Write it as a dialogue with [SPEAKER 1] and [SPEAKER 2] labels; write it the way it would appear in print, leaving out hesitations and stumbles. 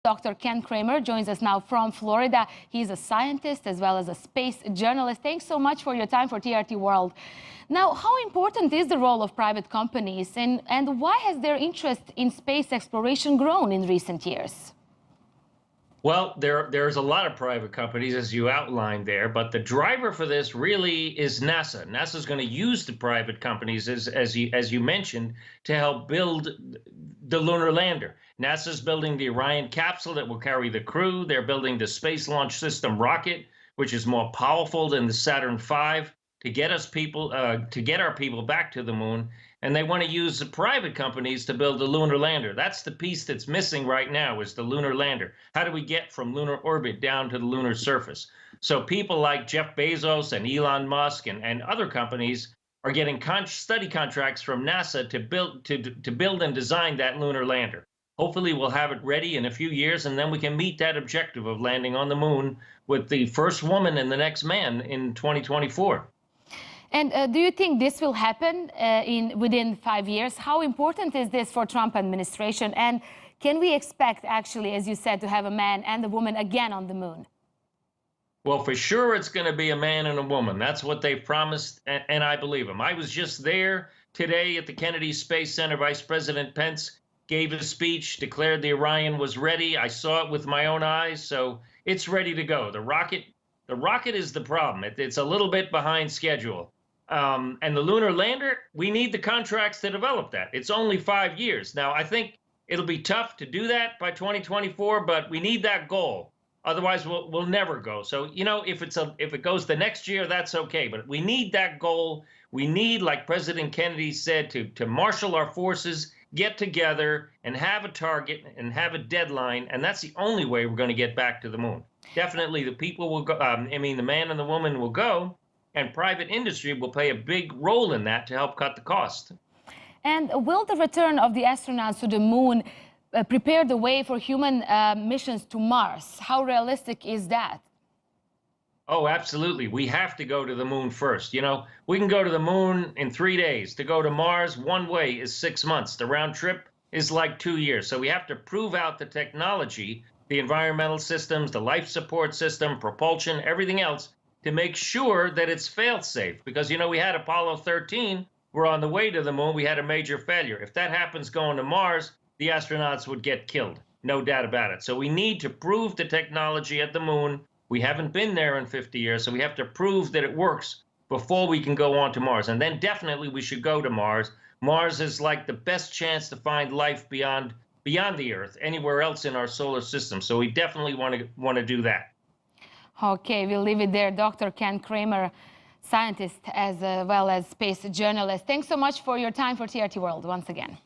[SPEAKER 1] Dr. Ken Kremer joins us now from Florida. He's a scientist as well as a space journalist. Thanks so much for your time for TRT World. Now, how important is the role of private companies and why has their interest in space exploration grown in recent years?
[SPEAKER 2] Well, there's a lot of private companies, as you outlined there, but the driver for this really is NASA. NASA's going to use the private companies, as you mentioned, to help build the lunar lander. NASA's building the Orion capsule that will carry the crew. They're building the Space Launch System rocket, which is more powerful than the Saturn V, to get our people back to the moon. And they want to use the private companies to build the lunar lander. That's the piece that's missing right now, is the lunar lander. How do we get from lunar orbit down to the lunar surface? So people like Jeff Bezos and Elon Musk and other companies are getting study contracts from NASA to build and design that lunar lander. Hopefully we'll have it ready in a few years, and then we can meet that objective of landing on the moon with the first woman and the next man in 2024.
[SPEAKER 1] And do you think this will happen within 5 years? How important is this for Trump administration? And can we expect, actually, as you said, to have a man and a woman again on the moon?
[SPEAKER 2] Well, for sure, it's going to be a man and a woman. That's what they've promised, and I believe them. I was just there today at the Kennedy Space Center. Vice President Pence gave a speech, declared the Orion was ready. I saw it with my own eyes, so it's ready to go. The rocket is the problem. It's a little bit behind schedule. And the lunar lander, we need the contracts to develop that. It's only 5 years. Now, I think it'll be tough to do that by 2024, but we need that goal. Otherwise, we'll never go. So, you know, if it goes the next year, that's okay. But we need that goal. We need, like President Kennedy said, to marshal our forces, get together, and have a target and have a deadline. And that's the only way we're going to get back to the moon. Definitely, the people will go. The man and the woman will go. And private industry will play a big role in that to help cut the cost.
[SPEAKER 1] And will the return of the astronauts to the moon prepare the way for human missions to Mars? How realistic is that?
[SPEAKER 2] Oh, absolutely. We have to go to the moon first. You know, we can go to the moon in 3 days. To go to Mars one way is 6 months. The round trip is like 2 years. So we have to prove out the technology, the environmental systems, the life support system, propulsion, everything else, to make sure that it's fail-safe. Because, you know, we had Apollo 13. We're on the way to the moon. We had a major failure. If that happens going to Mars, the astronauts would get killed. No doubt about it. So we need to prove the technology at the moon. We haven't been there in 50 years, so we have to prove that it works before we can go on to Mars. And then definitely we should go to Mars. Mars is like the best chance to find life beyond the Earth, anywhere else in our solar system. So we definitely want to do that.
[SPEAKER 1] Okay, we'll leave it there. Dr. Ken Kremer, scientist as well as space journalist. Thanks so much for your time for TRT World once again.